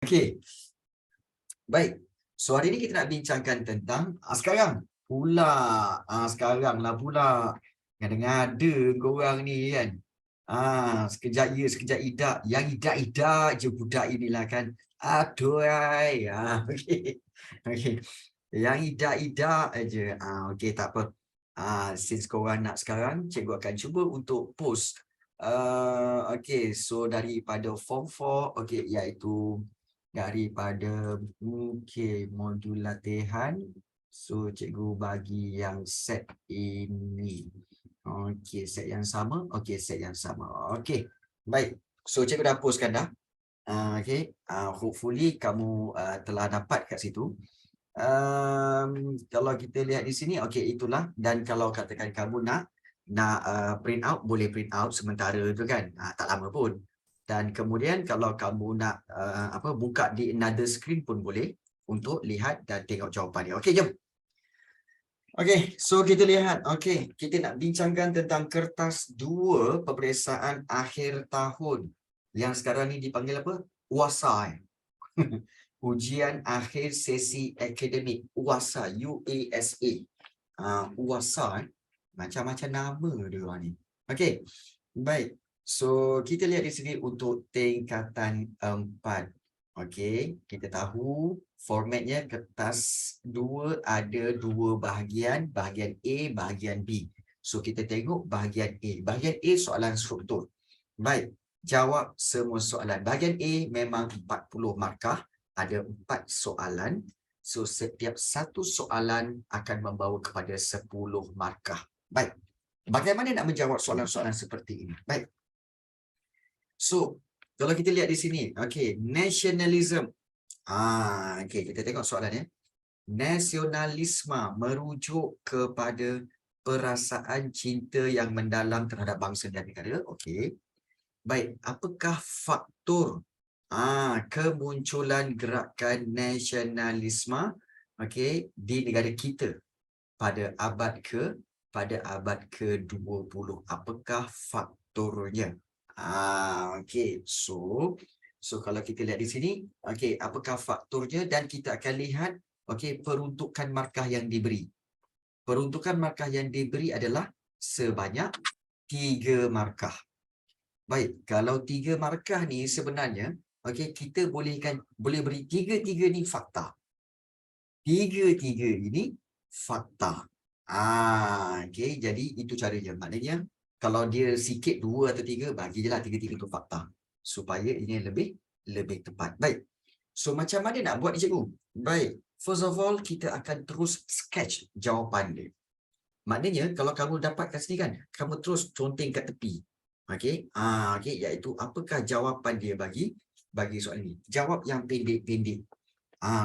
Okey. Baik. So hari ni kita nak bincangkan tentang sekarang lah pula ngada-ngada korang ni kan. Sekejap ya, sekejap idak. Yang idak-idak je budak inilah kan. Aduhai. Okey. Okey. Yang idak-idak aja. Okey, tak apa. Since korang nak sekarang, cikgu akan cuba untuk post. Okey, so daripada form 4, okey, iaitu daripada modul latihan. So cikgu bagi yang set ini. Okey, set yang sama. Okey, set yang sama. Okey. Baik. So cikgu dah postkan dah. Okey. Hopefully kamu telah dapat kat situ. Kalau kita lihat di sini, okey, itulah. Dan kalau katakan kamu nak print out, boleh print out sementara tu kan. Tak lama pun. Dan kemudian kalau kamu nak buka di another screen pun boleh untuk lihat dan tengok jawapan dia. Okey, jom. Okey, so kita lihat. Okey, kita nak bincangkan tentang kertas 2 peperiksaan akhir tahun. Yang sekarang ni dipanggil apa? UASA. Ujian akhir sesi akademik. UASA, UASA. UASA, macam-macam nama dia ni. Okey, baik. So, kita lihat di sini untuk tingkatan 4. Okey, kita tahu formatnya kertas 2 ada 2 bahagian. Bahagian A, bahagian B. So, kita tengok bahagian A. Bahagian A soalan struktur. Baik, jawab semua soalan. Bahagian A memang 40 markah. Ada 4 soalan. So, setiap satu soalan akan membawa kepada 10 markah. Baik, bagaimana nak menjawab soalan-soalan seperti ini? Baik. So, kalau kita lihat di sini, okey, nationalism. Okey, kita tengok soalannya. Nasionalisme merujuk kepada perasaan cinta yang mendalam terhadap bangsa dan negara. Okey. Baik, apakah faktor kemunculan gerakan nasionalisme, okey, di negara kita pada abad ke-20? Apakah faktornya? Okey, so kalau kita lihat di sini, okey, apakah faktornya, dan kita akan lihat okey peruntukan markah yang diberi. Peruntukan markah yang diberi adalah sebanyak 3 markah. Baik, kalau 3 markah ni sebenarnya okey, kita boleh beri 3-3 ni fakta. 3-3 ini fakta. Okey, jadi itu caranya. Maknanya kalau dia sikit 2 atau 3, bagi je lah 3-3 tu fakta. Supaya ini lebih tepat. Baik. So, macam mana nak buat ni, cikgu? Baik. First of all, kita akan terus sketch jawapan dia. Maknanya, kalau kamu dapat kat sini kan, kamu terus conteng kat tepi. Okey. Okey, iaitu apakah jawapan dia bagi soalan ini. Jawab yang pendek-pendek.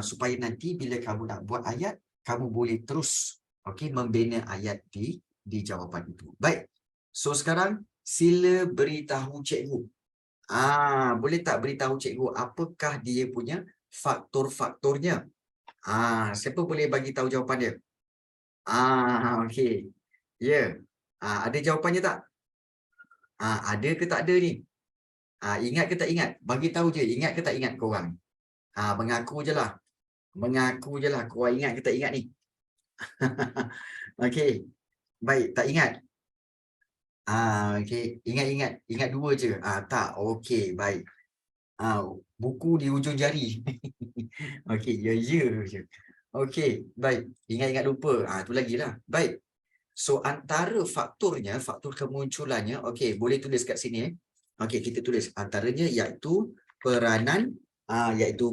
Supaya nanti bila kamu nak buat ayat, kamu boleh terus membina ayat di jawapan itu. Baik. So, sekarang sila beritahu cikgu. Boleh tak beritahu cikgu apakah dia punya faktor-faktornya? Siapa boleh bagi tahu jawapan dia? Okey. Ya. Ada jawapannya tak? Ada ke tak ada ni? Ingat ke tak ingat? Bagi tahu je, ingat ke tak ingat korang? Mengaku je lah. Mengaku je lah. Korang ingat ke tak ingat ni? Okey. Baik, tak ingat? Okey. Ingat-ingat. Ingat 2 je. Tak. Okey, baik. Buku di hujung jari. Okey, ya je. Okey, baik. Ingat-ingat lupa. Tu lagilah. Baik. So, antara faktornya, faktor kemunculannya, okey, boleh tulis kat sini. Okey, kita tulis. Antaranya iaitu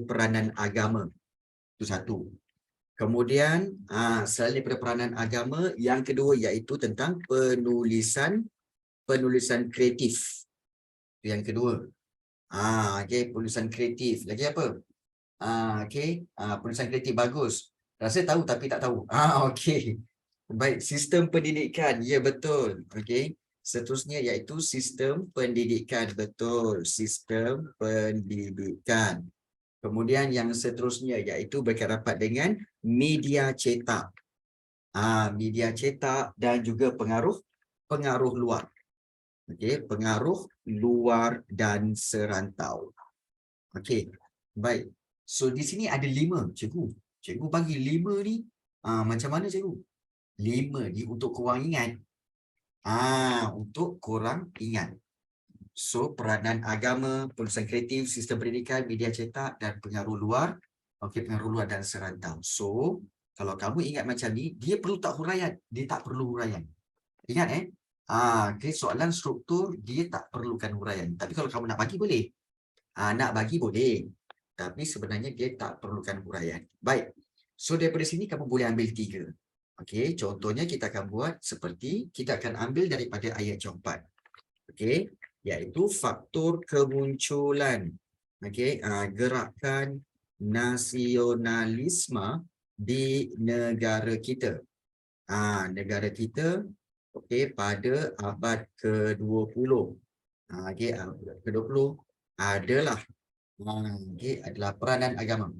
peranan agama. Itu satu. Kemudian, selain daripada peranan agama, yang kedua iaitu tentang penulisan kreatif. Itu yang kedua. Okey, penulisan kreatif. Lagi apa? Okey, penulisan kreatif bagus. Rasa tahu tapi tak tahu. Okey. Baik, sistem pendidikan. Ya, betul. Okey. Seterusnya iaitu sistem pendidikan. Betul, sistem pendidikan. Kemudian yang seterusnya iaitu berkaitan rapat dengan media cetak. Media cetak dan juga pengaruh luar. Okey, pengaruh luar dan serantau. Okey. Baik. So di sini ada 5, cikgu. Cikgu bagi 5 ni. Macam mana cikgu? 5 ni untuk korang ingat. Untuk korang ingat. So peranan agama, penulisan kreatif, sistem pendidikan, media cetak dan pengaruh luar. Okey, pengaruh luar dan serantau. So kalau kamu ingat macam ni, dia perlu tak huraian? Dia tak perlu huraian. Ingat okay, soalan struktur dia tak perlukan huraian. Tapi kalau kamu nak bagi boleh. Nak bagi boleh. Tapi sebenarnya dia tak perlukan huraian. Baik. So daripada sini kamu boleh ambil 3. Okey, contohnya kita akan buat seperti kita akan ambil daripada ayat jawapan. Okey, iaitu faktor kemunculan gerakan nasionalisme di negara kita. Negara kita pada abad ke-20. Abad ke-20 adalah adalah peranan agama.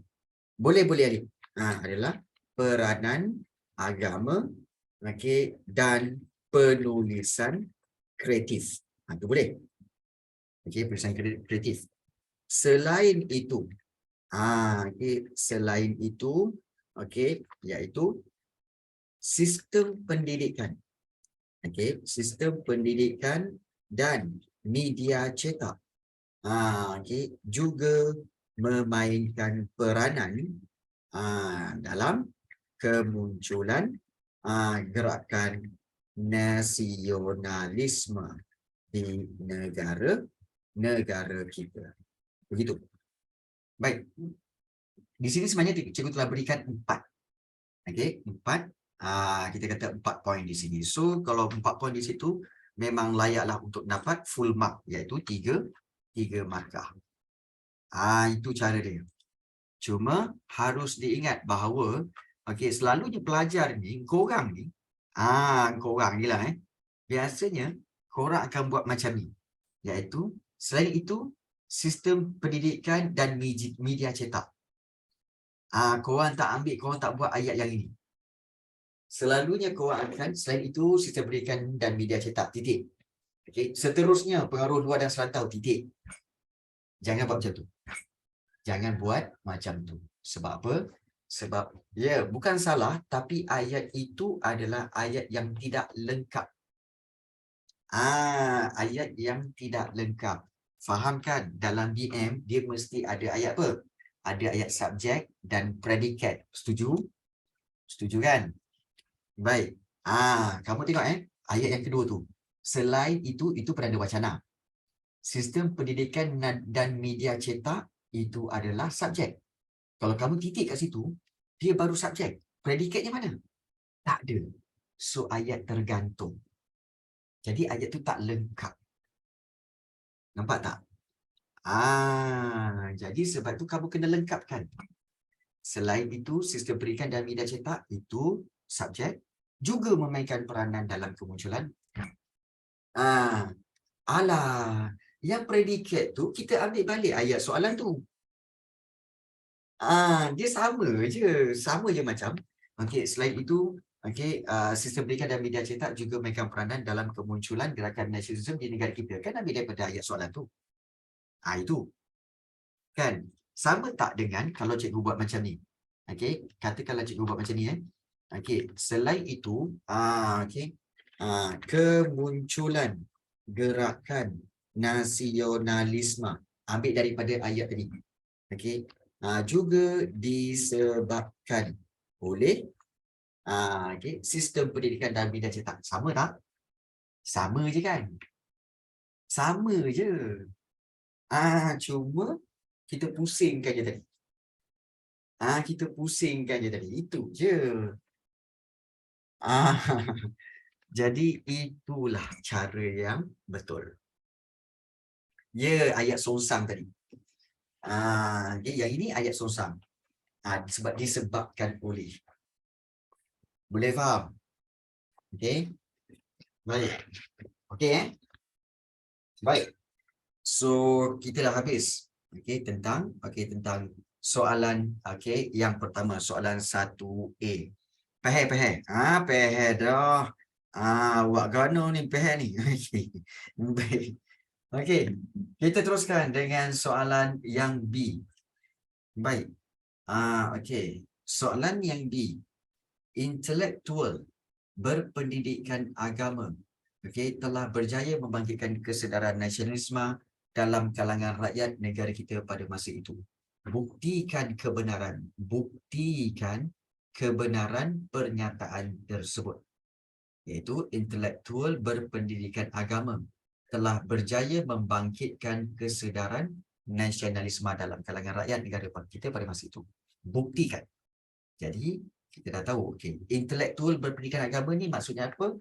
Boleh adik. Adalah peranan agama dan penulisan kreatif. Itu boleh. Penulisan kreatif. Selain itu, selain itu, iaitu sistem pendidikan. Sistem pendidikan dan media cetak juga memainkan peranan dalam kemunculan gerakan nasionalisme di negara kita. Begitu. Baik. Di sini sebenarnya cikgu telah berikan 4. 4. Kita kata 4 poin di sini. So kalau 4 poin di situ memang layaklah untuk dapat full mark, iaitu 3 markah. Itu cara dia. Cuma harus diingat bahawa selalunya pelajar ni, korang ni lah biasanya korang akan buat macam ni, iaitu selain itu sistem pendidikan dan media cetak. Korang tak buat ayat yang ini. Selalunya korang akan selain itu sistem pendidikan dan media cetak, titik. Seterusnya pengaruh luar dan serantau, titik. Jangan buat macam tu. Jangan buat macam tu. Sebab apa? Sebab bukan salah, tapi ayat itu adalah ayat yang tidak lengkap. Ayat yang tidak lengkap. Faham kan? Dalam BM, dia mesti ada ayat apa? Ada ayat subjek dan predikat. Setuju? Setuju kan? Baik. Kamu tengok ayat yang kedua tu. Selain itu peranan wacana. Sistem pendidikan dan media cetak itu adalah subjek. Kalau kamu titik kat situ, dia baru subjek. Predikatnya mana? Tak ada. So ayat tergantung. Jadi ayat tu tak lengkap. Nampak tak? Jadi sebab tu kamu kena lengkapkan. Selain itu, sistem pendidikan dan media cetak itu subjek juga memainkan peranan dalam kemunculan. Yang predikat tu kita ambil balik ayat soalan tu. Dia sama je macam. Selain itu, sistem pendidikan dan media cetak juga memainkan peranan dalam kemunculan gerakan nasionalisme di negara kita. Kan ambil daripada ayat soalan tu. Itu. Kan? Sama tak dengan kalau cikgu buat macam ni. Katakanlah cikgu buat macam ni. Selain itu, kemunculan gerakan nasionalisme. Ambil daripada ayat tadi. Juga disebabkan oleh sistem pendidikan dan media cetak. Sama tak? Sama je kan? Sama je. Cuma kita pusingkan je tadi. Itu je. Jadi itulah cara yang betul. Ayat songsang tadi. Yang ini ayat songsang. Sebab disebabkan oleh. Boleh faham? Baik. Baik. So kita dah habis. Tentang soalan yang pertama, soalan 1A. Peher. Peher dah. Awak gano ni peher ni. Baik. Kita teruskan dengan soalan yang B. Baik. Okey. Soalan yang di intelektual berpendidikan agama, okey, telah berjaya membangkitkan kesedaran nasionalisme dalam kalangan rakyat negara kita pada masa itu. Buktikan kebenaran pernyataan tersebut. Iaitu intelektual berpendidikan agama telah berjaya membangkitkan kesedaran nasionalisme dalam kalangan rakyat negara kita pada masa itu. Buktikan. Jadi, kita dah tahu, okey, intelektual berpendidikan agama ni maksudnya apa?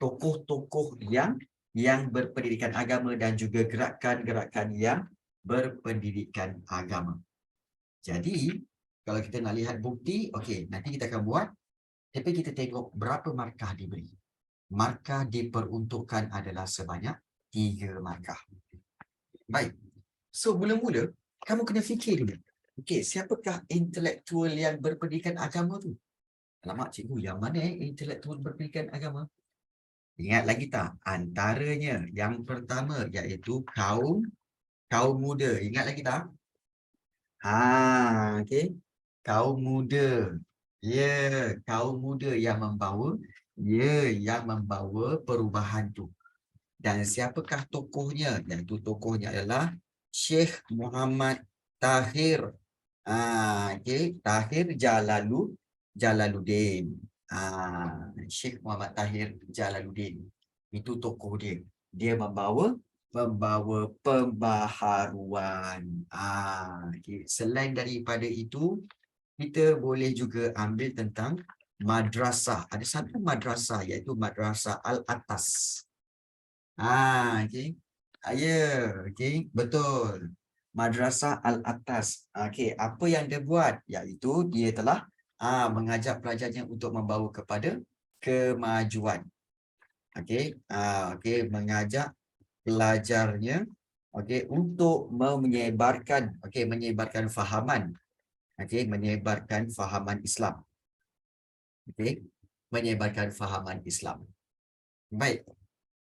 Tokoh-tokoh yang berpendidikan agama dan juga gerakan-gerakan yang berpendidikan agama. Jadi, kalau kita nak lihat bukti, okey, nanti kita akan buat, tapi kita tengok berapa markah diberi. Markah diperuntukkan adalah sebanyak 3 markah. Baik. So, mula-mula, kamu kena fikir dulu. Okey, siapakah intelektual yang berpendidikan agama tu? Alamak, cikgu, yang mana intelektual berpendidikan agama? Ingat lagi tak? Antaranya, yang pertama iaitu kaum muda. Ingat lagi tak? Okey. Kaum muda. Ya, kaum muda yang membawa perubahan tu. Dan siapakah tokohnya? Iaitu tokohnya adalah Syekh Muhammad Tahir. Okey, Tahir Jalaluddin. Syekh Muhammad Tahir Jalaluddin. Itu tokoh dia. Dia membawa pembaharuan. Okey. Selain daripada itu, kita boleh juga ambil tentang madrasah. Ada satu madrasah iaitu Madrasah Al-Atas. Okey. Okey, betul. Madrasah Al-Atas. Okey, apa yang dia buat? Iaitu dia telah mengajak pelajarnya untuk membawa kepada kemajuan. Okey, mengajak pelajarnya untuk menyebarkan fahaman. Menyebarkan fahaman Islam. Menyebarkan fahaman Islam. Baik.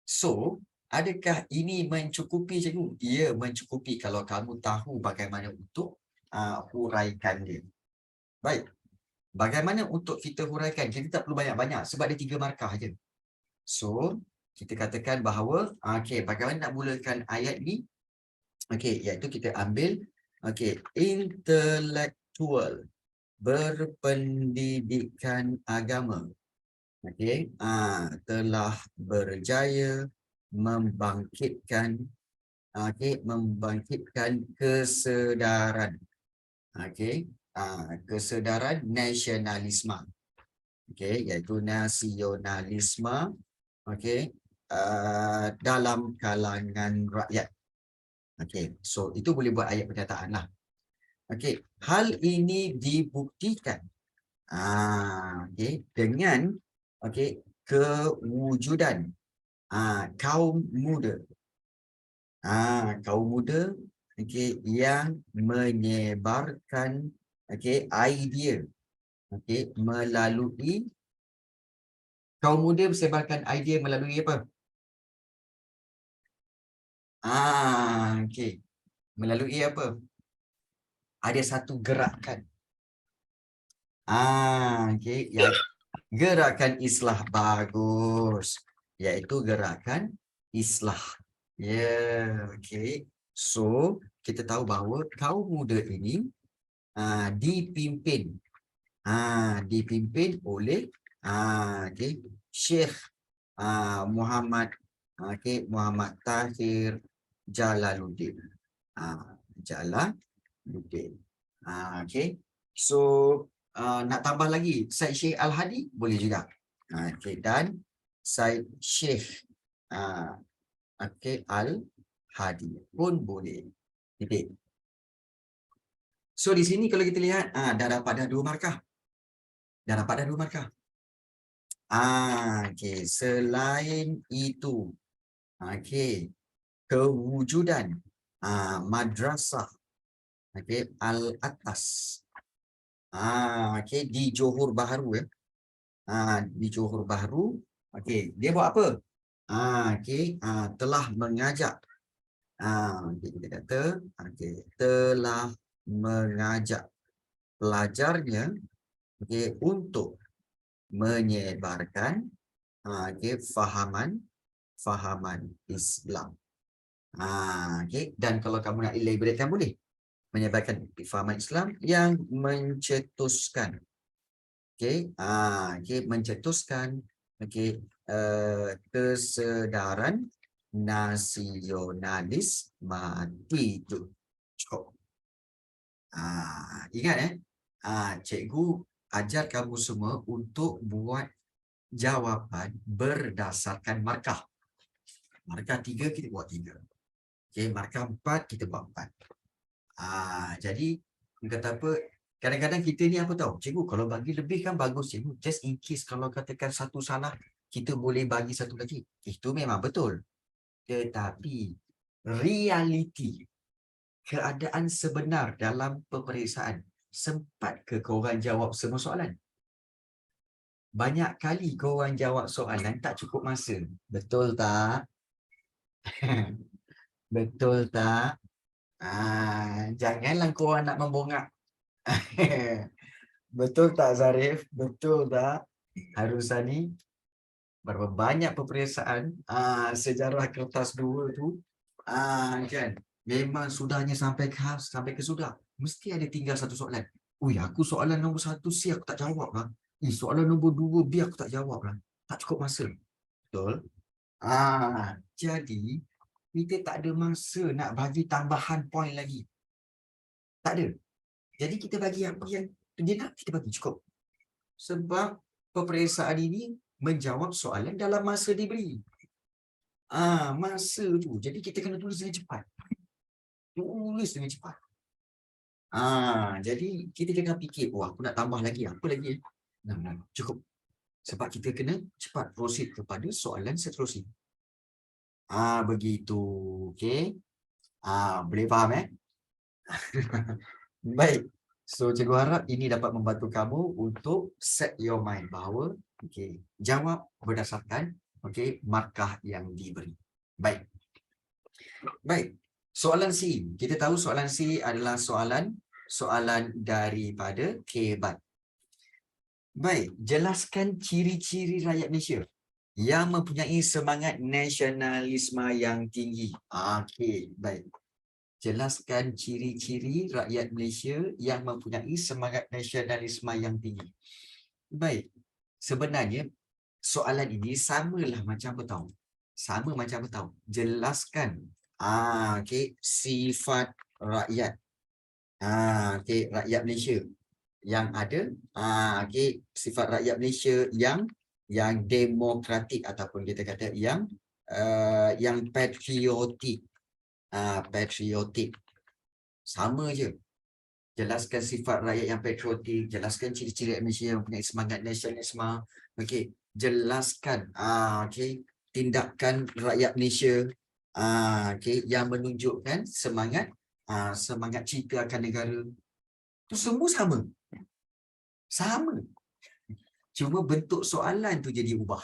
So, adakah ini mencukupi, cikgu? Ya, mencukupi kalau kamu tahu bagaimana untuk huraikan dia. Baik. Bagaimana untuk kita huraikan? Kita tak perlu banyak-banyak sebab dia 3 markah je. So, kita katakan bahawa, bagaimana nak mulakan ayat ni? Iaitu kita ambil, intelektual berpendidikan agama. Telah berjaya membangkitkan kesedaran kesedaran nasionalisme, iaitu nasionalisme dalam kalangan rakyat. So itu boleh buat ayat pernyataan lah. Hal ini dibuktikan dengan kewujudan kaum muda. Kaum muda yang menyebarkan idea melalui kaum muda menyebarkan idea melalui apa? Melalui apa? Ada satu gerakan. Gerakan islah. Bagus. Iaitu gerakan islah. So, kita tahu bahawa kaum muda ini dipimpin oleh Syekh Muhammad Tahir Jalaluddin. So, nak tambah lagi Syed Syekh Al-Hadi boleh juga. Dan Syed Syekh Al-Hadi pun boleh. So di sini kalau kita lihat dah dapat 2 markah. Selain itu kewujudan madrasah Al-Atas di Johor Bahru di Johor Bahru. Dia buat apa? Telah mengajak kita kata telah mengajak pelajarnya untuk menyebarkan fahaman Islam. Dan kalau kamu nak elaboratekan boleh menyebarkan fahaman Islam yang mencetuskan mencetuskan kesedaran nasionalis itu. Cukup. Ingat cikgu ajar kamu semua untuk buat jawapan berdasarkan markah. Markah 3 kita buat 3. Markah 4 kita buat 4. Jadi kata apa, kadang-kadang kita ni apa tahu, cikgu kalau bagi lebih kan bagus cikgu, just in case kalau katakan satu salah, kita boleh bagi satu lagi. Itu memang betul. Tetapi realiti, keadaan sebenar dalam peperiksaan, sempat ke korang jawab semua soalan? Banyak kali korang jawab soalan tak cukup masa. Betul tak? Betul tak? Janganlah korang nak membongak. Betul tak Zarif? Betul tak? Harusani berapa banyak peperiksaan sejarah kertas 2 tu kan memang sudahnya sampai ke sudah mesti ada tinggal satu soalan. Ui, aku soalan nombor 1 C aku tak jawab lah. Soalan nombor 2 B aku tak jawab lah. Tak cukup masa. Betul? Jadi kita tak ada masa nak bagi tambahan poin lagi. Tak ada. Jadi kita bagi apa yang dia nak, kita bagi cukup. Sebab peperiksaan ini menjawab soalan dalam masa diberi. Masa tu. Jadi kita kena tulis dengan cepat. Tulis dengan cepat. Jadi kita jangan fikir, aku nak tambah lagi. Apa lagi? Cukup. Sebab kita kena cepat proceed kepada soalan seterusnya. Begitu. Okey. Boleh faham Baik. So, cikgu harap ini dapat membantu kamu untuk set your mind bahawa jawab berdasarkan markah yang diberi. Baik. Soalan C. Kita tahu soalan C adalah soalan daripada Kebat. Baik, jelaskan ciri-ciri rakyat Malaysia yang mempunyai semangat nasionalisme yang tinggi. Baik. Jelaskan ciri-ciri rakyat Malaysia yang mempunyai semangat nasionalisme yang tinggi. Baik. Sebenarnya soalan ini samalah macam beritahu. Sama macam beritahu. Jelaskan sifat rakyat. Rakyat Malaysia yang ada sifat rakyat Malaysia yang demokratik ataupun kita kata yang patriotik. Patriotik. Sama je. Jelaskan sifat rakyat yang patriotik, jelaskan ciri-ciri rakyat Malaysia yang mempunyai semangat nasionalisme. Jelaskan tindakan rakyat Malaysia yang menunjukkan semangat cinta akan negara. Itu semua sama. Sama. Cuma bentuk soalan tu jadi ubah.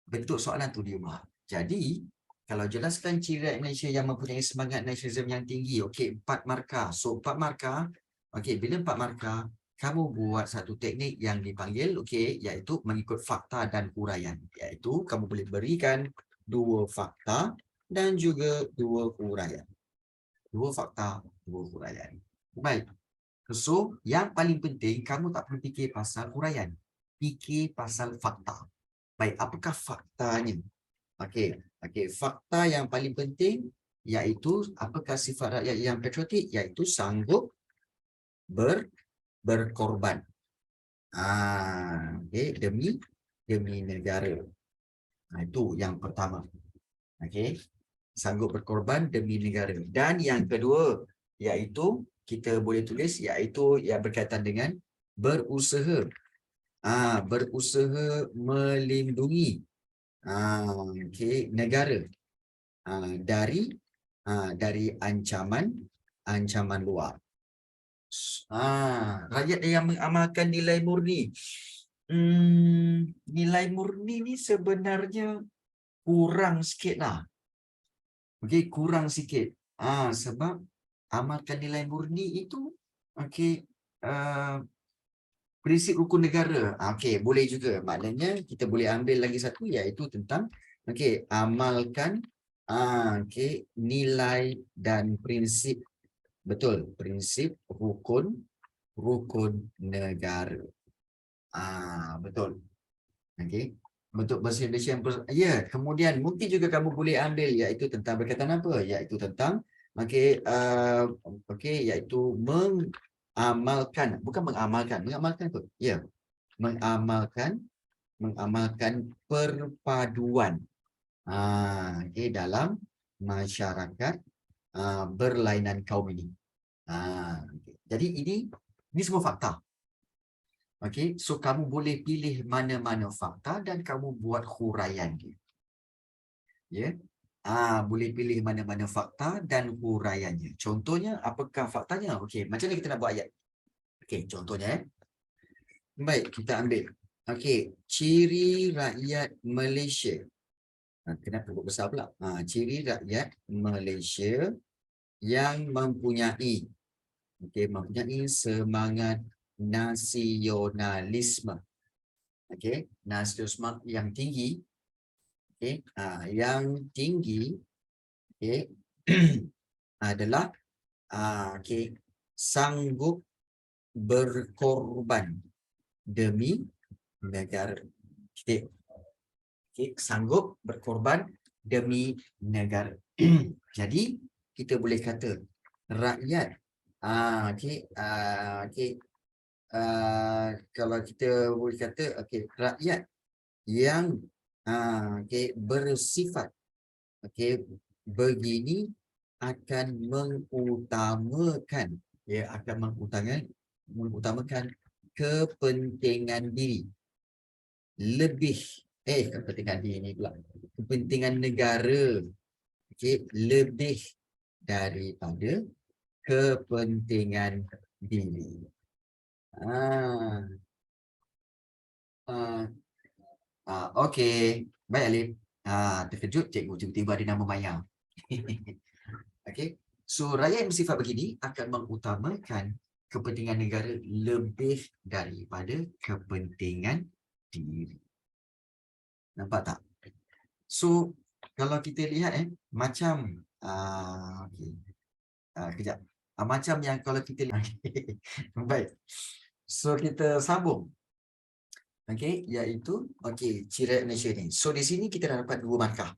Bentuk soalan tu diubah. Jadi kalau jelaskan ciri rakyat Malaysia yang mempunyai semangat nasionalisme yang tinggi, 4 markah. So 4 markah, bila 4 markah, kamu buat satu teknik yang dipanggil, iaitu mengikut fakta dan huraian. Iaitu kamu boleh berikan 2 fakta dan juga 2 huraian. 2 fakta, 2 huraian. Baik. So, yang paling penting, kamu tak perlu fikir pasal huraian. Fikir pasal fakta. Baik, apakah faktanya? Fakta yang paling penting iaitu apakah sifat rakyat yang patriotik, iaitu sanggup berkorban demi negara. Itu yang pertama. Sanggup berkorban demi negara. Dan yang kedua iaitu kita boleh tulis iaitu yang berkaitan dengan berusaha melindungi negara dari ancaman luar. Rakyat yang mengamalkan nilai murni. Nilai murni ni sebenarnya kurang sikit lah. Kurang sikit. Sebab amalkan nilai murni itu Okey, prinsip rukun negara. Okey, boleh juga. Maknanya kita boleh ambil lagi satu iaitu tentang okey, amalkan okey, nilai dan prinsip. Betul, prinsip rukun negara. Betul. Okey. Bentuk bahasa Malaysia yang ya, kemudian mungkin juga kamu boleh ambil iaitu tentang berkaitan apa? Iaitu tentang okey, okey, iaitu mengamalkan, bukan mengamalkan. Mengamalkan apa? Ya, mengamalkan perpaduan okey, dalam masyarakat berlainan kaum ini. Okey. Jadi ini semua fakta. Okey, so kamu boleh pilih mana-mana fakta dan kamu buat huraian dia. Ya. Boleh pilih mana-mana fakta dan huraiannya. Contohnya, apakah faktanya? Okey, macam mana kita nak buat ayat? Okey, contohnya Baik, kita ambil. Okey, ciri rakyat Malaysia. Kenapa buat besar pula? Ciri rakyat Malaysia yang mempunyai semangat nasionalisme. Okey, nasionalisme yang tinggi. Okey, yang tinggi okey adalah okey, sanggup berkorban demi negara. Okey, sanggup berkorban demi negara. Jadi kita boleh kata rakyat kalau kita boleh kata rakyat yang bersifat begini akan mengutamakan kepentingan diri lebih kepentingan diri ni pula, kepentingan negara lebih daripada kepentingan diri. Okey, baik Alif. Terkejut cikgu tiba-tiba ada nama Maya. Okey. So rakyat yang bersifat begini akan mengutamakan kepentingan negara lebih daripada kepentingan diri. Nampak tak? So kalau kita lihat macam okey. Kejap. Macam yang kalau kita lihat. Baik. So kita sambung. Okey, iaitu ciri Malaysia ni. So di sini kita dah dapat dua markah.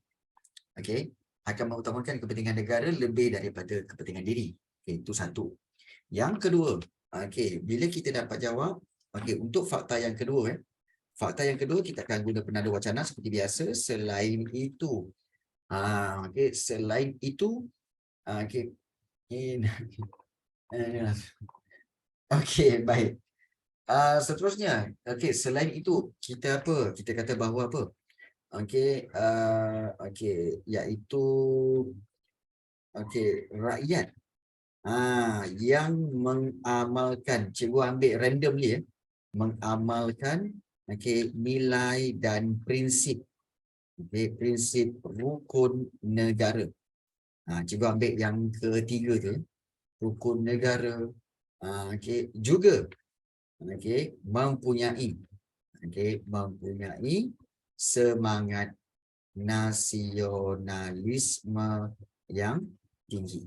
Okey, akan mengutamakan kepentingan negara lebih daripada kepentingan diri. Okey, itu satu. Yang kedua, bila kita dapat jawab, untuk fakta yang kedua kita akan guna penanda wacana seperti biasa. Selain itu, selain itu, baik. Seterusnya, selain itu kita apa? Kita kata bahawa apa? Iaitu rakyat yang mengamalkan, cikgu ambil randomly mengamalkan nilai dan prinsip prinsip rukun negara. Cikgu ambil yang ketiga tu, rukun negara juga mempunyai semangat nasionalisme yang tinggi.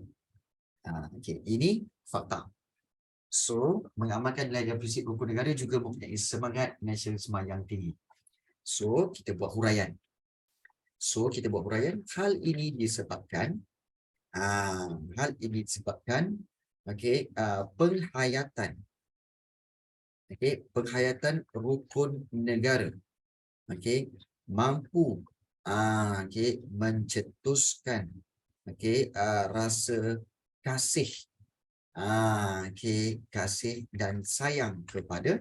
Ini fakta. So, mengamalkan nilai dan prinsip rukun negara juga mempunyai semangat nasionalisme yang tinggi. So, kita buat huraian. Hal ini disebabkan penghayatan rukun negara mampu mencetuskan rasa kasih kasih dan sayang kepada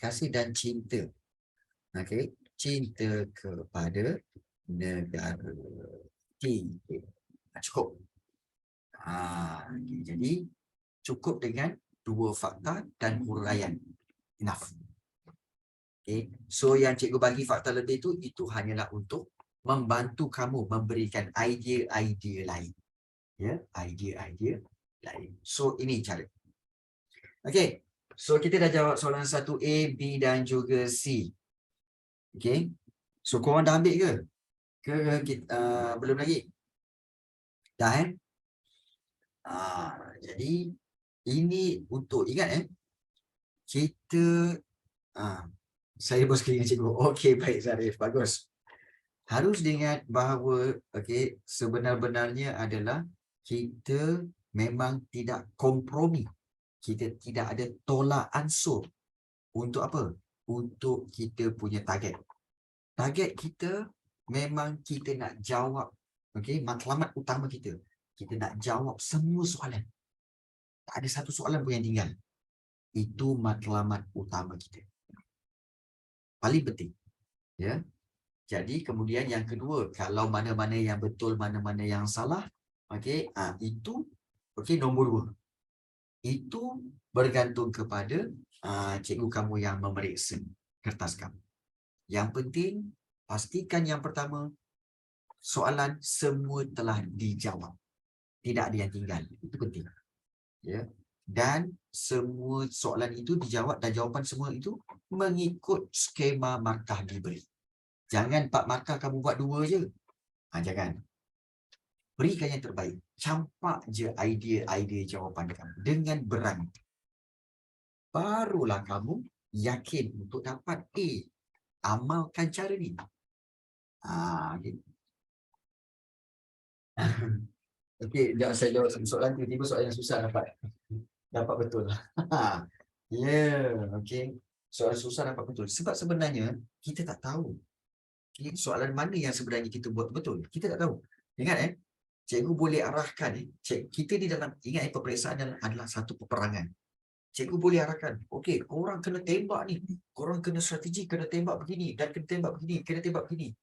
kasih dan cinta cinta kepada negara. Cukup. Jadi cukup dengan dua fakta dan huraian. Enough. So yang cikgu bagi fakta lebih itu hanyalah untuk membantu kamu memberikan idea-idea lain. Idea-idea lain. So ini cara. Okey. So kita dah jawab soalan 1A, B dan juga C. Okey. So korang dah ambil ke? Kita, belum lagi? Dah jadi ini untuk ingat kita saya bos dengan cikgu. Okey, baik Zarif, bagus. Harus diingat bahawa sebenar-benarnya adalah kita memang tidak kompromi. Kita tidak ada tolak ansur untuk apa? Untuk kita punya target. Target kita memang kita nak jawab matlamat utama kita. Kita nak jawab semua soalan. Tak ada satu soalan pun yang tinggal. Itu matlamat utama kita. Paling penting. Ya. Jadi kemudian yang kedua, kalau mana-mana yang betul, mana-mana yang salah, itu nombor 2. Itu bergantung kepada cikgu kamu yang memeriksa kertas kamu. Yang penting, pastikan yang pertama, soalan semua telah dijawab. Tidak ada yang tinggal. Itu penting. Ya. Dan semua soalan itu dijawab dan jawapan semua itu mengikut skema markah diberi. Jangan 4 markah kamu buat 2 je. Jangan. Berikan yang terbaik. Campak je idea-idea jawapan kamu dengan berani. Barulah kamu yakin untuk dapat A. Amalkan cara ni. Okey, saya jawab soalan tiba-tiba soalan yang susah dapat betul. Okey. Soalan susah dapat betul. Sebab sebenarnya kita tak tahu soalan mana yang sebenarnya kita buat betul. Kita tak tahu. Ingat cikgu boleh arahkan kita di dalam peperiksaan adalah satu peperangan. Cikgu boleh arahkan. Okey, korang kena tembak ni. Korang kena strategi, kena tembak begini dan kena tembak begini, kena tembak begini.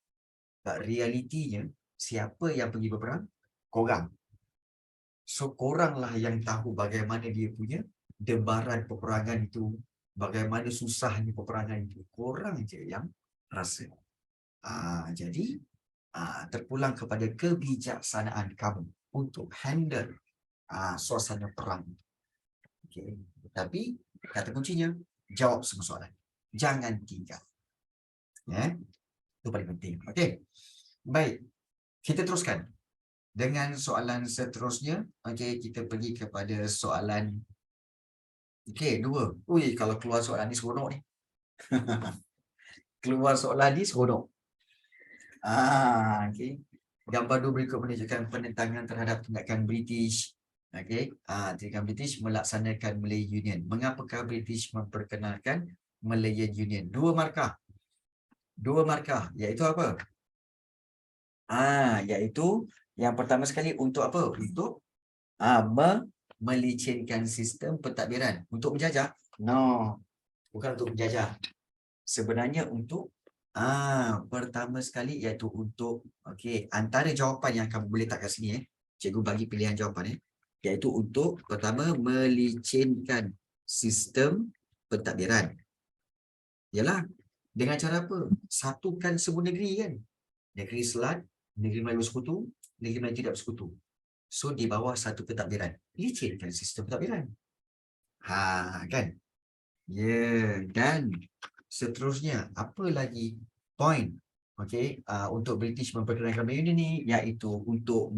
Tak realitinya siapa yang pergi berperang? Korang. So koranglah yang tahu bagaimana dia punya debaran peperangan itu, bagaimana susahnya peperangan itu. Korang je yang rasa. Jadi terpulang kepada kebijaksanaan kamu untuk handle suasana perang. Okay. Tapi kata kuncinya, jawab semua soalan. Jangan tinggal. Itu paling penting. Okey. Baik. Kita teruskan. Dengan soalan seterusnya, kita pergi kepada soalan 2. Ui, kalau keluar soalan ni seronok ni. Keluar soalan ni seronok. Gambar 2 berikut menunjukkan penentangan terhadap tindakan British. Tindakan British melaksanakan Malay Union. Mengapakah British memperkenalkan Malayan Union? 2 markah. 2 markah. Iaitu apa? Iaitu yang pertama sekali untuk apa? Untuk melicinkan sistem pentadbiran. Untuk menjajah? No. Bukan untuk menjajah. Sebenarnya untuk pertama sekali iaitu untuk antara jawapan yang kamu boleh letak kat sini cikgu bagi pilihan jawapan iaitu untuk pertama melicinkan sistem pentadbiran. Yalah, dengan cara apa? Satukan semua negeri kan. Negeri Selat, negeri Melayu Bersekutu, negeri Melayu Tidak Bersekutu. So di bawah satu pentadbiran. Licinkan sistem pentadbiran. Kan? Dan seterusnya, apa lagi point untuk British memperkenalkan Melayu ini iaitu untuk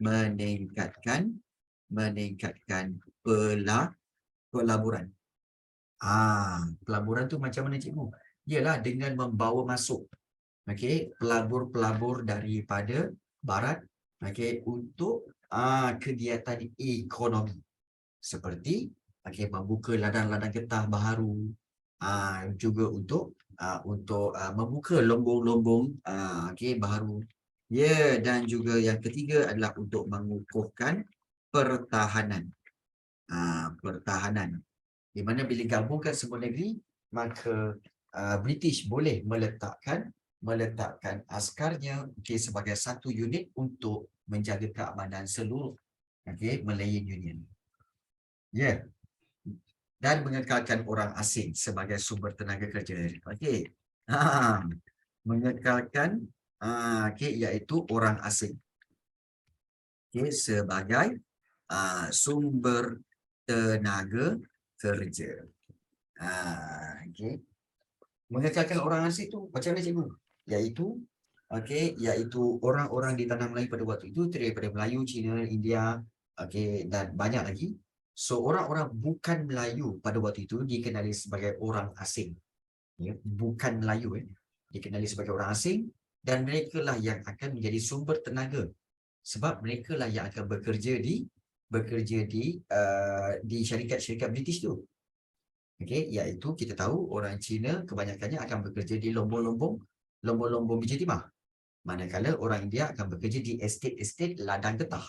meningkatkan pelaburan. Pelaburan tu macam mana cikgu? Ialah dengan membawa masuk pelabur-pelabur daripada barat untuk kegiatan ekonomi seperti membuka ladang-ladang getah baharu, juga untuk membuka lombong-lombong baharu. Dan juga yang ketiga adalah untuk mengukuhkan pertahanan. Pertahanan. Di mana bila gabungkan semua negeri, maka British boleh meletakkan askarnya sebagai satu unit untuk menjaga keamanan seluruh Malayan Union. Dan mengekalkan orang asing sebagai sumber tenaga kerja. Mengekalkan iaitu orang asing sebagai sumber tenaga bekerja. Okey. Mengekalkan orang asing tu macam mana cikgu? Iaitu orang-orang di tanah Melayu pada waktu itu daripada Melayu, Cina, India, dan banyak lagi. So orang-orang bukan Melayu pada waktu itu dikenali sebagai orang asing. Ya, bukan Melayu dikenali sebagai orang asing, dan mereka lah yang akan menjadi sumber tenaga sebab mereka lah yang akan bekerja di syarikat-syarikat British tu. Iaitu kita tahu orang Cina kebanyakannya akan bekerja di lombong-lombong biji timah. Manakala orang India akan bekerja di estate-estate ladang getah.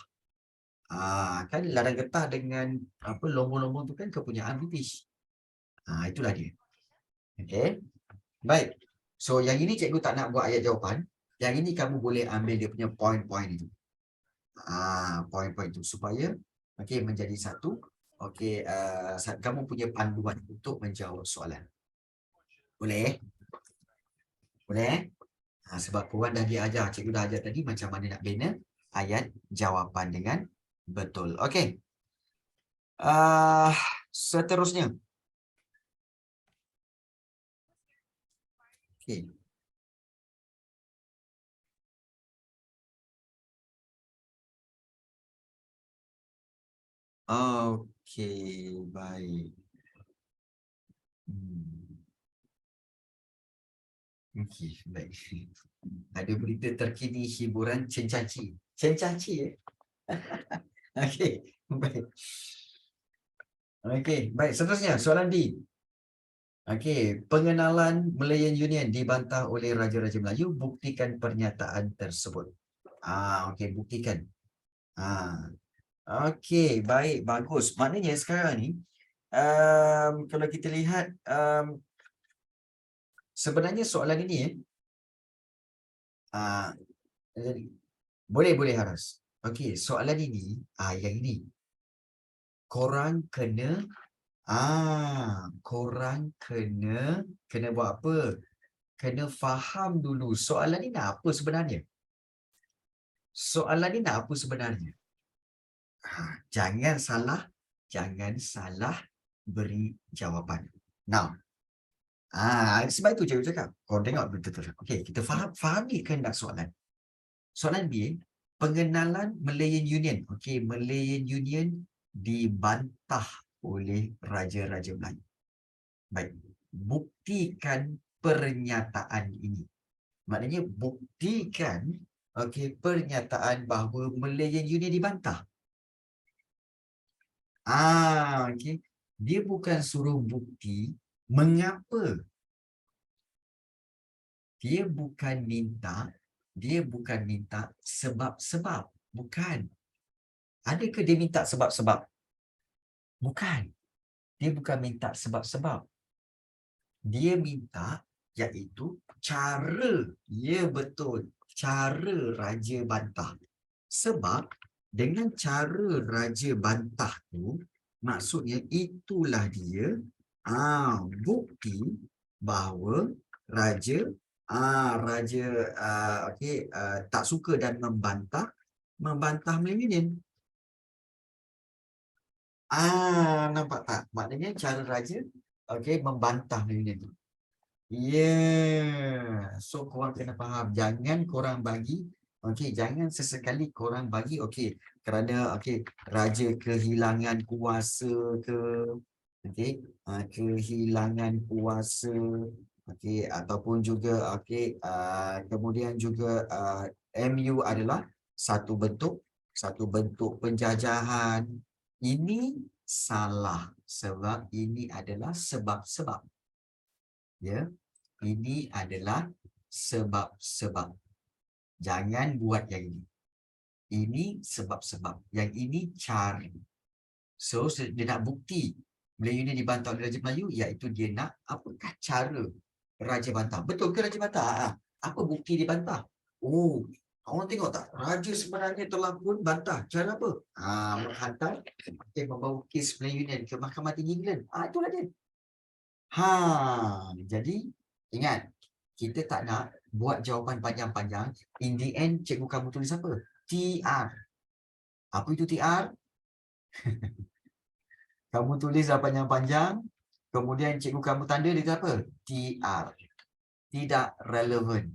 Kan ladang getah dengan lombong-lombong tu kan kepunyaan British. Itulah dia. Okey. Baik. So yang ini cikgu tak nak buat ayat jawapan. Yang ini kamu boleh ambil dia punya poin-poin itu. Poin-poin itu supaya menjadi satu. Kamu punya panduan untuk menjawab soalan. Boleh? Boleh? Sebab Puan dah diajar, cikgu dah ajar tadi macam mana nak bina ayat jawapan dengan betul. Okey. Seterusnya. Okey. Okey, baik. Okey, baik. Ada berita terkini hiburan cencaci. Cencaci Okey, baik. Okey, baik. Seterusnya, soalan B. Okey, pengenalan Malayan Union dibantah oleh Raja-Raja Melayu. Buktikan pernyataan tersebut. Okey, buktikan. Okey, baik, bagus. Maknanya sekarang ni, kalau kita lihat, sebenarnya soalan ini, boleh Haras. Okey, soalan ini, yang ini. Korang kena buat apa? Kena faham dulu soalan ni nak apa sebenarnya. Jangan salah beri jawapan. Now, sebab itu cikgu cakap, korang tengok betul-betul. Okey, kita fahami kehendak soalan. Soalan B, pengenalan Malayan Union. Okey, Malayan Union dibantah oleh Raja-Raja Melayu. Baik, buktikan pernyataan ini. Maknanya buktikan pernyataan bahawa Malayan Union dibantah. Dia bukan suruh bukti mengapa. Dia bukan minta sebab-sebab. Bukan. Adakah dia minta sebab-sebab? Bukan. Dia bukan minta sebab-sebab. Dia minta iaitu cara. Ya, betul. Cara Raja bantah. Sebab dengan cara Raja bantah tu, maksudnya itulah dia bukti bahawa Raja tak suka dan membantah Malayan Union. Nampak tak? Maknanya cara Raja membantah Malayan Union. So korang kena faham, jangan korang bagi jangan sesekali korang bagi kerana Raja kehilangan kuasa ke, kehilangan kuasa, ataupun juga kemudian juga MU adalah satu bentuk penjajahan. Ini salah sebab ini adalah sebab-sebab. Ya, ini adalah sebab-sebab. Jangan buat yang ini. Ini sebab-sebab. Yang ini cara. So, dia nak bukti Melayu ni dibantah oleh Raja Melayu, iaitu dia nak apakah cara Raja bantah. Betul ke Raja bantah? Apa bukti dia bantah? Orang tengok tak? Raja sebenarnya telah pun bantah. Cara apa? Menghantar, membawa kes Melayu ni ke Mahkamah Tinggi England. Itulah dia. Jadi ingat, kita tak nak buat jawapan panjang-panjang. In the end, cikgu kamu tulis apa? TR. Apa itu TR? Kamu tulis dah panjang-panjang, kemudian cikgu kamu tanda dia tu apa? TR. Tidak relevan.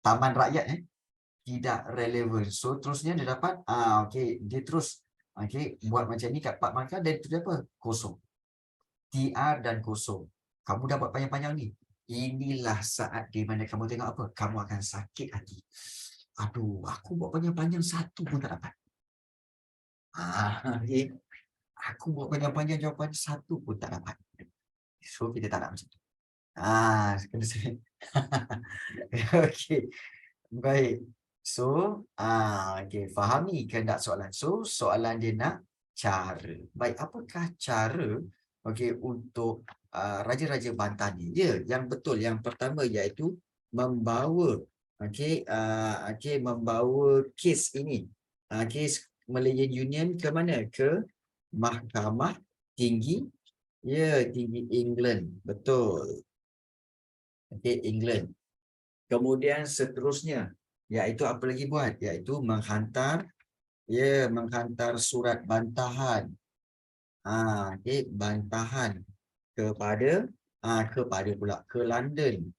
Taman rakyat tidak relevan. So terusnya dia dapat okey, dia terus okey buat macam ni kat part markah dan itu dia apa? Kosong. TR dan kosong. Kamu dapat panjang-panjang ni. Inilah saat di mana kamu tengok apa? Kamu akan sakit hati. Aduh, aku buat panjang-panjang satu pun tak dapat. Okay. Aku buat panjang-panjang jawapan satu pun tak dapat. So kita tak nak macam tu. Kena saya. Okey. Baik. So, okey, fahami kehendak soalan. So, soalan dia nak cara. Baik, apakah cara okey untuk raja-raja Bantan ni? Ya, yang betul. Yang pertama iaitu membawa membawa kes ini. Kes Malayan Union ke mana? Ke Mahkamah Tinggi. Ya, Tinggi England. Betul. Okey, England. Kemudian seterusnya, iaitu apa lagi buat? Iaitu menghantar surat bantahan. Okey, bantahan kepada ke London.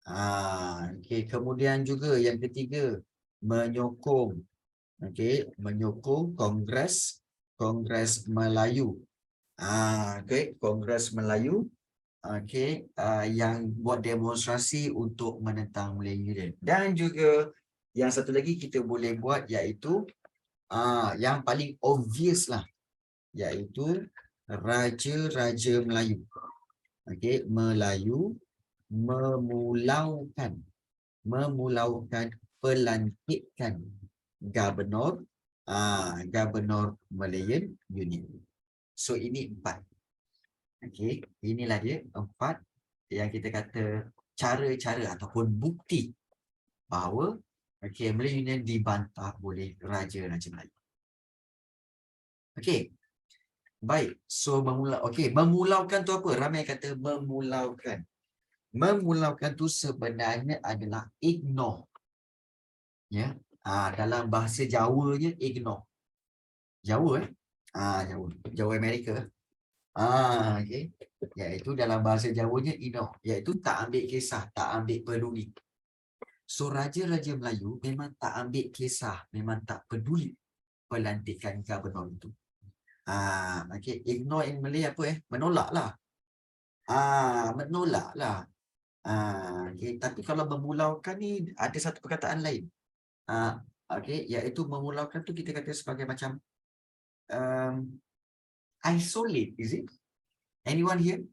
Okey, kemudian juga yang ketiga, menyokong Kongres Melayu. Okey, Kongres Melayu yang buat demonstrasi untuk menentang Malayan Union. Dan juga yang satu lagi kita boleh buat iaitu yang paling obvious lah, iaitu Raja-Raja Melayu. Okey, Melayu memulaukan pelantikan Gubernur Malayan Union. So ini 4. Okey, inilah dia 4 yang kita kata cara-cara ataupun bukti bahawa Malayan Union dibantah oleh Raja-Raja Melayu. Okey. Baik. So memulaukan tu apa? Ramai kata memulaukan. Memulaukan tu sebenarnya adalah ignore. Ya. Dalam bahasa Jawanya ignore. Jawa Jawa Amerika. Okey. Iaitu dalam bahasa Jawanya ignore, iaitu tak ambil kisah, tak ambil peduli. So Raja-Raja Melayu memang tak ambil kisah, memang tak peduli pelantikan gubernur itu. Okey, ignore in Malay apa menolak lah. Menolak lah. Okey, tapi kalau memulaukan ni ada satu perkataan lain. Okey, iaitu memulaukan tu kita kata sebagai macam isolate, is it? Anyone here?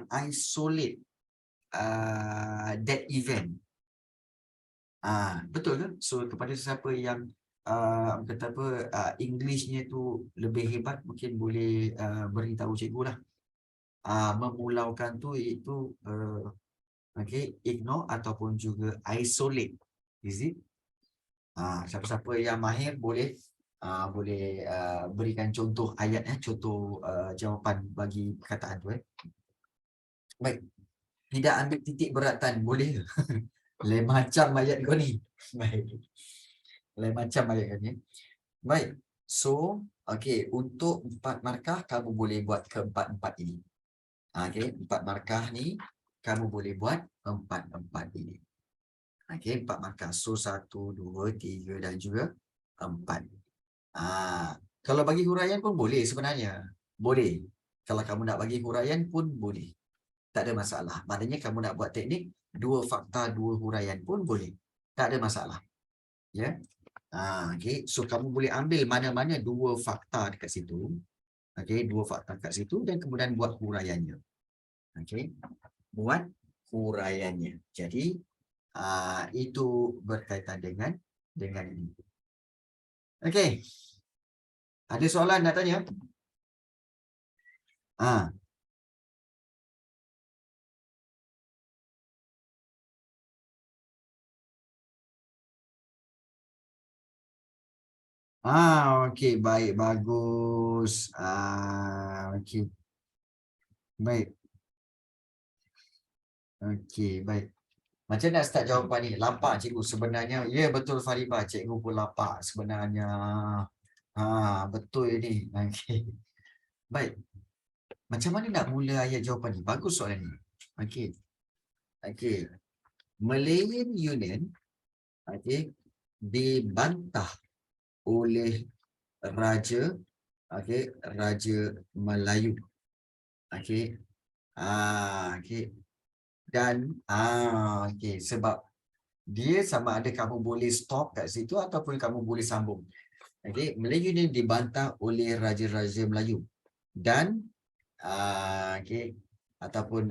Isolate that event. Betul ke? So kepada sesiapa yang kata apa Englishnya tu lebih hebat, mungkin boleh beritahu cikgu lah. Memulaukan tu itu ignore ataupun juga isolate, is it? Siapa-siapa yang mahir boleh berikan contoh ayat contoh jawapan bagi perkataan tu Baik. Tidak ambil titik beratan boleh ke? Lain macam ayat kau ni. Baik. Lain macam ayat kau ni. Baik. So, untuk 4 markah kamu boleh buat keempat-empat ini. 4 markah ni kamu boleh buat empat ini. 4 markah. So 1, 2, 3 dan juga 4. Kalau bagi huraian pun boleh sebenarnya. Boleh. Kalau kamu nak bagi huraian pun boleh. Tak ada masalah. Maknanya kamu nak buat teknik 2 fakta 2 huraian pun boleh. Tak ada masalah. Ya. So kamu boleh ambil mana-mana 2 fakta dekat situ. 2 fakta dekat situ dan kemudian buat huraiannya. Buat huraiannya. Jadi itu berkaitan dengan ini. Ada soalan nak tanya? Okey, baik, bagus. Okey. Baik. Okey, baik. Macam nak start jawapan ni? Lapak cikgu sebenarnya. Ya, betul Faribah. Cikgu pun lapak sebenarnya. Betul ni. Okey. Baik. Macam mana nak mula ayat jawapan ni? Bagus soalan ni. Okey. Okey. Malayan Union dibantah oleh Raja Raja Melayu. Dan sebab dia sama ada kamu boleh stop kat situ ataupun kamu boleh sambung. Malayan Union dibantah oleh Raja-Raja Melayu dan ataupun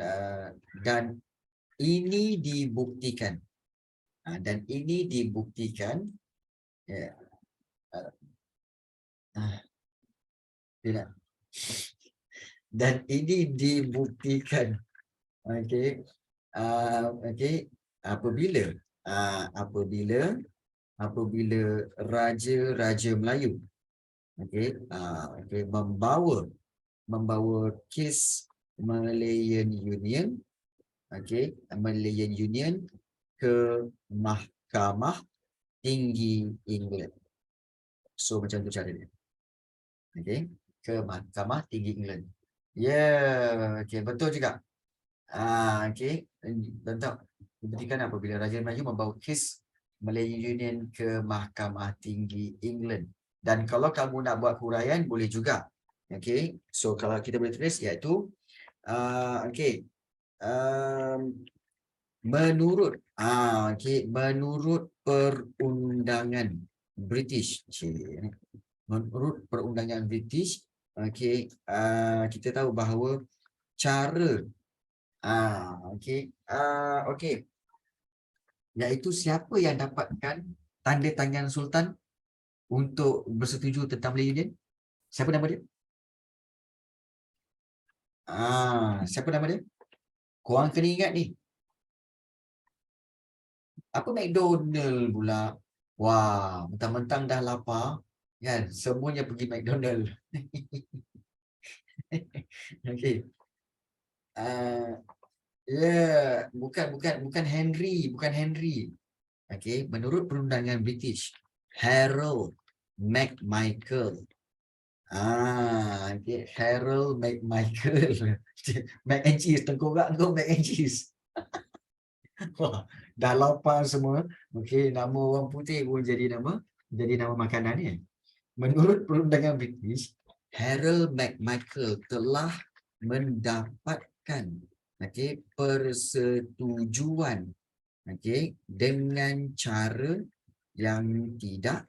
dan ini dibuktikan. Dan ini dibuktikan tidak. Dan ini dibuktikan apabila Raja-Raja Melayu membawa kes Malayan Union ke Mahkamah Tinggi England. So macam tu cara dia. Ke Mahkamah Tinggi England. Betul juga. Betul. Dibuktikan apabila Raja Melayu membawa kes Malayan Union ke Mahkamah Tinggi England. Dan kalau kamu nak buat huraian boleh juga. So kalau kita boleh tulis iaitu menurut menurut perundangan British. Menurut perundangan British, kita tahu bahawa cara iaitu siapa yang dapatkan tanda tangan Sultan untuk bersetuju tentang Malayan Union? Siapa nama dia? Siapa nama dia? Korang kena ingat ni. Apa McDonald pula? Wah, mentang-mentang dah lapar, kan? Semuanya pergi McDonald. Bukan Henry. Menurut perundangan British, Harold McMichael. Harold McMichael. Mac and cheese, tengkorak kau mac and cheese. Wah, dah lapar semua. Nama orang putih pun jadi nama makanan ni. Menurut perundangan British, Harold McMichael telah mendapatkan persetujuan dengan cara yang tidak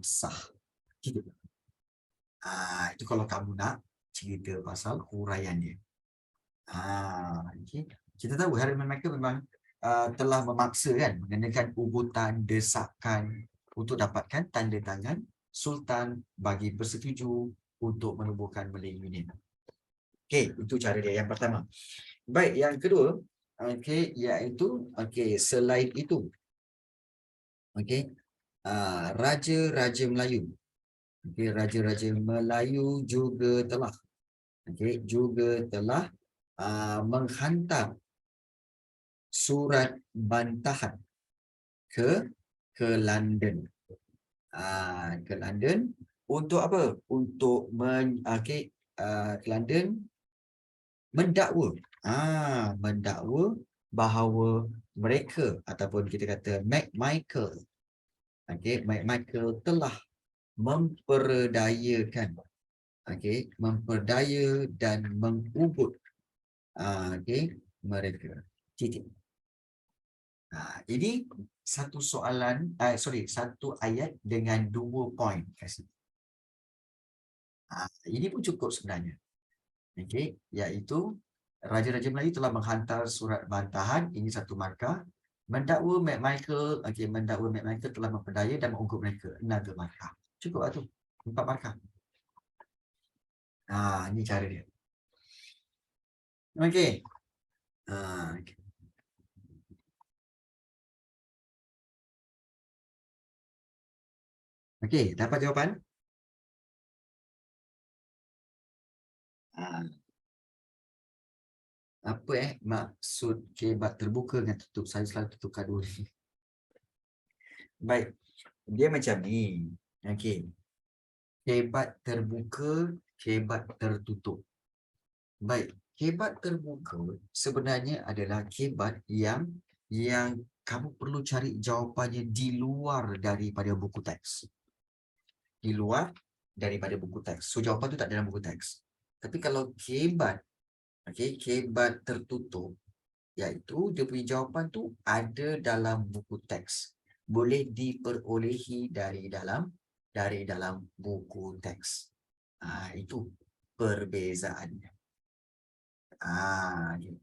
sah. Itu kalau kamu nak cerita pasal huraian dia. Kita tahu Harold McMichael memang telah memaksa kan mengenakan ubutan desakan untuk dapatkan tanda tangan Sultan bagi bersetuju untuk menubuhkan Malayan Union. Itu cara dia yang pertama. Baik, yang kedua, iaitu selain itu, Raja-Raja Melayu. Raja-Raja Melayu juga telah menghantar surat bantahan ke London. Ke London untuk apa? Untuk ke London mendakwa bahawa mereka ataupun kita kata McMichael telah memperdaya dan mengubut mereka. Ini satu satu ayat dengan 2 poin. Ini pun cukup sebenarnya. Iaitu Raja-Raja Melayu telah menghantar surat bantahan, ini satu markah. Mendakwa McMichael telah memperdaya dan mengugut mereka, another markah. Cukup lah tu, 4 markah. Ini cara dia. Dapat jawapan? Apa maksud kebat terbuka dengan tutup? Saya selalu tutup kedua ni. Baik, dia macam ni. Kebat terbuka kebat tertutup. Baik, kebat terbuka sebenarnya adalah kebat yang kamu perlu cari jawapannya di luar daripada buku teks. Di luar daripada buku teks. So jawapan tu tak dalam buku teks. Tapi kalau kebat, kebat tertutup, iaitu dia punya jawapan tu ada dalam buku teks. Boleh diperolehi dari dalam buku teks. Itu perbezaannya. Okay.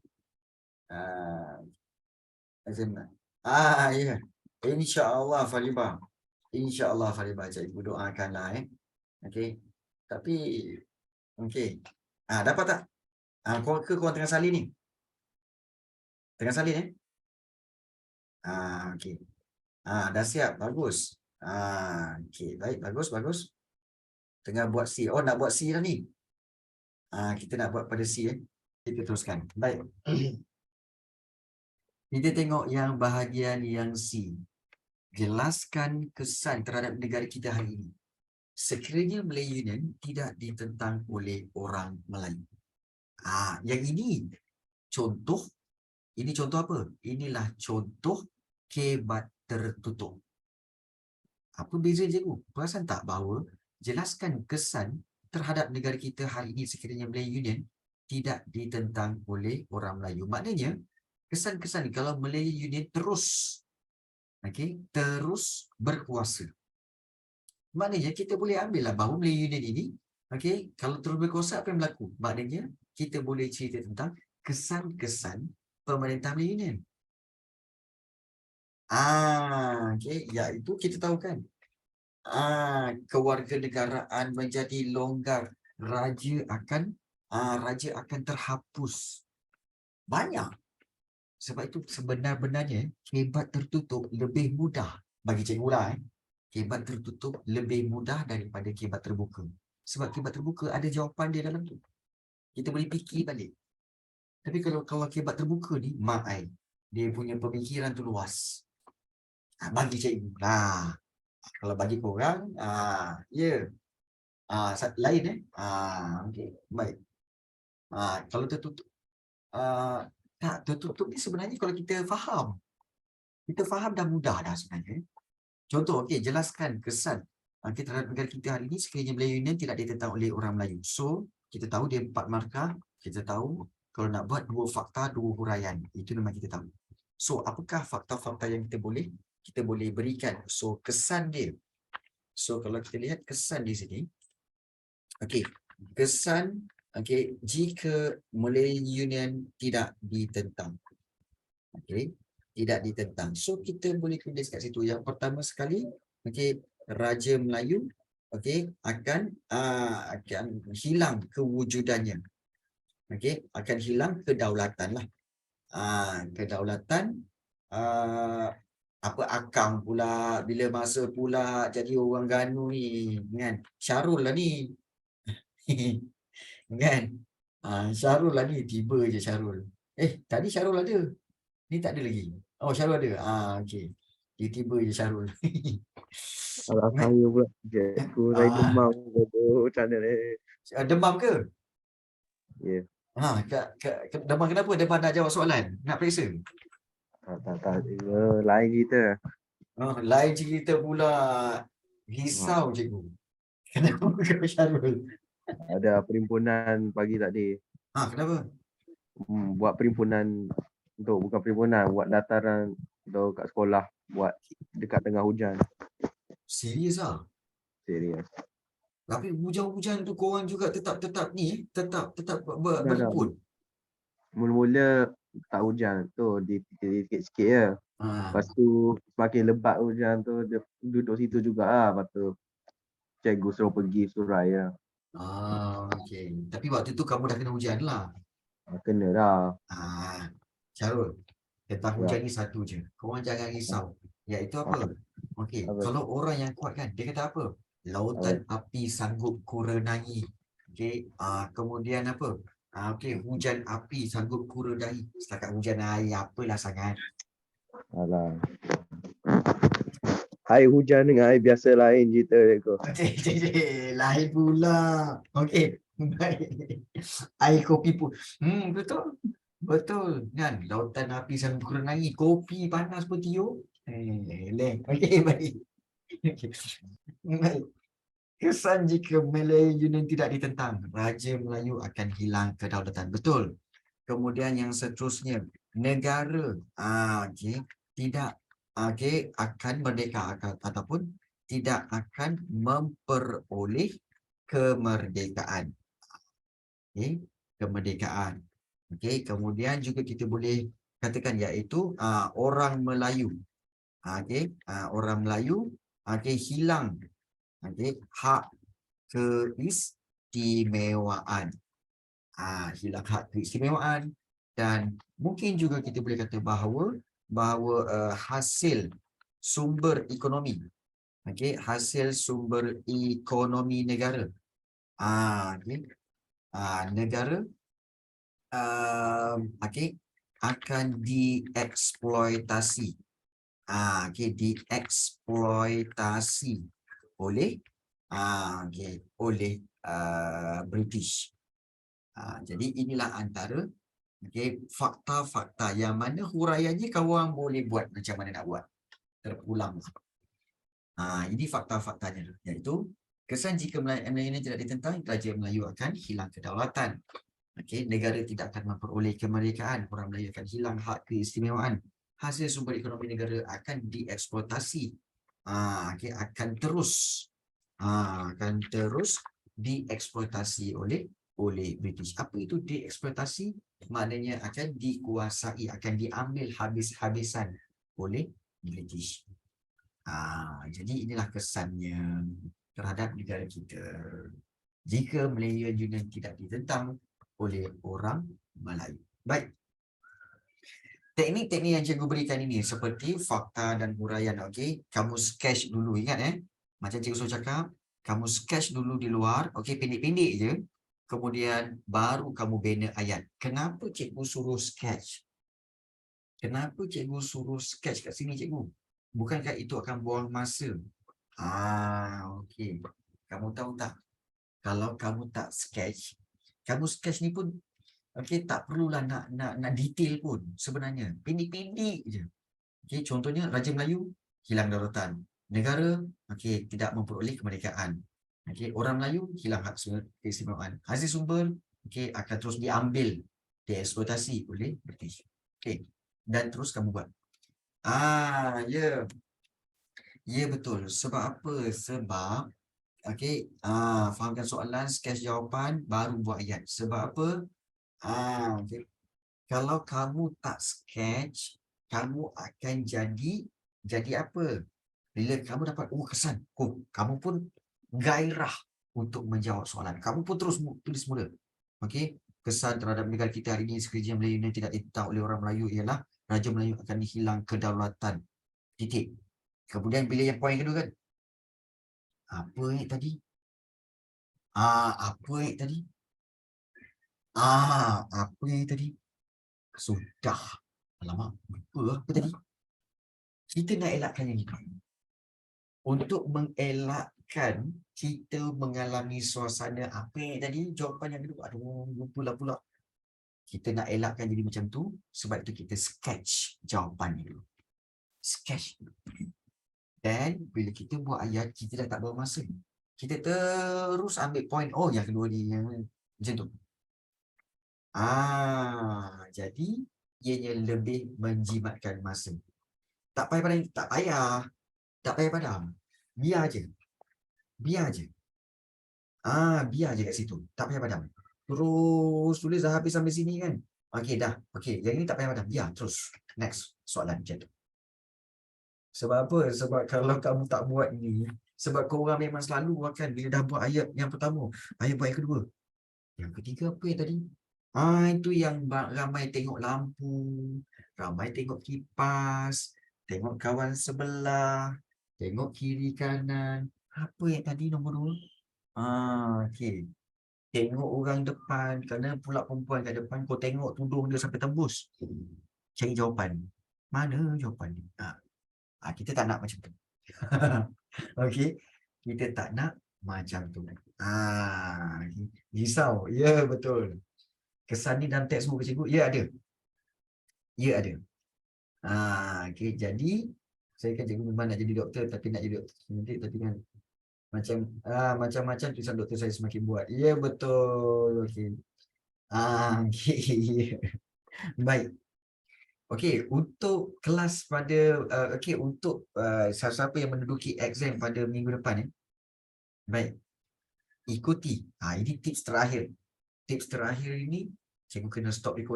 Ya. InsyaAllah Faribah. InsyaAllah Faribah. Cikgu doakanlah Okey. Tapi okey. Dapat tak? Kau tengah salin ni? Tengah salin okey. Dah siap. Bagus. Okey, baik, bagus. Tengah buat C. Oh, nak buat C dah ni. Kita nak buat pada C Kita teruskan. Baik. Kita tengok yang bahagian yang C. Jelaskan kesan terhadap negara kita hari ini. Sekiranya Melayu Union tidak ditentang oleh orang Melayu. Yang ini contoh. Ini contoh apa? Inilah contoh kebat tertutup. Apa beza cikgu? Perasan tak bahawa jelaskan kesan terhadap negara kita hari ini sekiranya Melayu Union tidak ditentang oleh orang Melayu. Maknanya, kesan-kesan kalau Melayu Union terus berkuasa. Maknanya kita boleh ambil lah bahawa Melayu Union ini, kalau terus berkuasa apa yang berlaku? Maknanya kita boleh cerita tentang kesan-kesan pemerintah Melayu Union. Iaitu kita tahu kan, kewarganegaraan menjadi longgar, raja akan terhapus. Banyak. Sebab itu sebenar-benarnya kebat tertutup lebih mudah bagi cikgu lah. Kebat tertutup lebih mudah daripada kebat terbuka. Sebab kebat terbuka ada jawapan dia dalam tu. Kita boleh fikir balik. Tapi kalau kebat terbuka ni, dia punya pemikiran tu luas. Bagi cikgu. Kalau bagi korang, lain okey, baik. Kalau tertutup, tertutup ni sebenarnya kalau kita faham dah mudah dah sebenarnya. Contoh, jelaskan kesan terhadap negara kita hari ini sekiranya Melayu Union tidak ditentang oleh orang Melayu. So, kita tahu dia 4 markah, kita tahu kalau nak buat 2 fakta, 2 huraian. Itu memang kita tahu. So, apakah fakta-fakta yang kita boleh berikan? So, kesan dia. So, kalau kita lihat kesan di sini, kesan jika Melayu Union tidak ditentang. Tidak ditentang. So, kita boleh tulis kat situ. Yang pertama sekali, Raja Melayu akan hilang kewujudannya. Akan hilang kedaulatan lah. Kedaulatan akang pula, bila masa pula jadi orang Ganu ni, kan? Syarul lah ni. Kan? Syarul lah ni, tiba je Syarul. Tadi Syarul ada. Ni tak ada lagi. Oh, Syarul ada. Okey. Tiba-tiba je Syarul. Alah, saya pula cikgu, saya demam macam mana ni? Demam ke? Ya. Demam kenapa? Demam nak jawab soalan? Nak periksa? Tak. Lain cerita. Lain cerita pula. Risau cikgu. Kenapa kau Syarul? Ada perhimpunan pagi tadi. Kenapa? Buat perhimpunan bukan perhimpunan, buat dataran untuk kat sekolah, buat dekat tengah hujan. Serius ah? Serius. Tapi hujan-hujan tu korang juga tetap berhimpun. Mula-mula tak hujan tu, sikit-sikit je. Lepas tu semakin lebat hujan tu, dia duduk situ juga lah. Lepas tu cikgu suruh pergi surai lah. Okey. Tapi waktu tu kamu dah kena hujan lah. Kena dah. Syarul, tentang hujan ni satu je. Korang jangan risau. Iaitu apa? Kalau orang yang kuat kan, dia kata apa? Lautan api sanggup kurenai. Kemudian apa? Hujan api sanggup kurenai. Setakat hujan air, apalah sangat. Alah. Air hujan dengan air biasa lain cerita dia. Lain pula. Baik. Air kopi pun. Betul. Betul. Kan lautan api sambil berenang, kopi panas pun tiup. Leh. Okey, baik. Okey. Baik. Kesan jika Malaya Union tidak ditentang, Raja Melayu akan hilang kedaulatan. Betul. Kemudian yang seterusnya, negara tidak akan merdeka ataupun tidak akan memperoleh kemerdekaan. Kemerdekaan. Kemudian juga kita boleh katakan iaitu orang Melayu. Orang Melayu hilang hak keistimewaan. Hilang hak keistimewaan, dan mungkin juga kita boleh kata bahawa hasil sumber ekonomi, hasil sumber ekonomi negara, negara akan dieksploitasi, dieksploitasi oleh British. Jadi inilah antara fakta-fakta yang mana huraiannya kawan boleh buat macam mana nak buat. Terulang. Ini fakta-faktanya, iaitu kesan jika Melayu ini tidak ditentang, Raja Melayu akan hilang kedaulatan. Negara tidak akan memperoleh kemerdekaan, orang Melayu akan hilang hak keistimewaan. Hasil sumber ekonomi negara akan dieksploitasi. Akan terus dieksploitasi oleh British. Apa itu dieksploitasi? Maknanya akan dikuasai, akan diambil habis-habisan oleh British. Jadi inilah kesannya terhadap negara kita jika Malaya Union tidak ditentang oleh orang Melayu. Baik. Teknik-teknik yang cikgu berikan ini seperti fakta dan huraian. Kamu sketch dulu, ingat macam cikgu suruh cakap, kamu sketch dulu di luar, pendek-pendek je. Kemudian baru kamu bina ayat. Kenapa cikgu suruh sketch? Kenapa cikgu suruh sketch kat sini, cikgu? Bukankah itu akan buang masa? Kamu tahu tak? Kalau kamu tak sketch, kamu sketch ni pun tak perlulah nak detail pun sebenarnya. Pendek-pendek je. Contohnya Raja Melayu hilang kedaulatan. Negara tidak memperoleh kemerdekaan. Orang Melayu hilang hak keistimewaan. Hasil sumber akan terus diambil, dieksploitasi oleh British. Dan terus kamu buat. Ya betul. Sebab apa? Sebab fahamkan soalan, sketch jawapan, baru buat ayat. Sebab apa? Kalau kamu tak sketch, kamu akan jadi apa? Bila kamu dapat kesan, kamu pun gairah untuk menjawab soalan. Kamu pun terus tulis mula. Kesan terhadap negara kita hari ini, sekiranya Melayu ini tidak ditentang oleh orang Melayu, ialah Raja Melayu akan hilang kedaulatan. Titik. Kemudian bila yang poin kedua kan, apa tadi? Sudah. Alamak, lupa apa tadi? Kita nak elakkan yang ini. Untuk mengelakkan kita mengalami suasana apa tadi, jawapan yang kedua, lupa pula. Kita nak elakkan jadi macam tu, sebab itu kita sketch jawapan dulu. Sketch. Dan bila kita buat ayat, kita dah tak buang masa. Kita terus ambil point, yang kedua ni, yang macam tu. Jadi ianya lebih menjimatkan masa. Tak payah padam. Biar je. Biar je kat situ. Tak payah padam. Terus tulis dah habis sampai sini kan. Dah. Yang ini tak payah padam. Biar terus. Next soalan macam tu. Sebab apa? Sebab kalau kamu tak buat ni, sebab korang memang selalu akan bila dah buat ayat yang pertama, ayat buat yang kedua. Yang ketiga apa yang tadi? Itu yang ramai tengok lampu, ramai tengok kipas, tengok kawan sebelah, tengok kiri kanan. Apa yang tadi nombor 2? Tengok orang depan, kerana pula perempuan kat depan, kau tengok tudung dia sampai tembus. Cari jawapan. Mana jawapan ni? Kita tak nak macam tu. Kita tak nak macam tu. Risau. Ya, betul. Kesan ni dalam textbook cikgu, ya ada. Ya ada. Okey, jadi saya kan cikgu memang nak jadi doktor, tapi nak jadi doktor nanti, tapi kan macam macam-macam tulisan doktor saya semakin buat. Ya, betul. Okey. Okey. Baik. Okey, untuk kelas pada okey, untuk siapa-siapa yang menduduki exam pada minggu depan baik. Ikuti. Ini tips terakhir. Tips terakhir ini cikgu kena stop recording.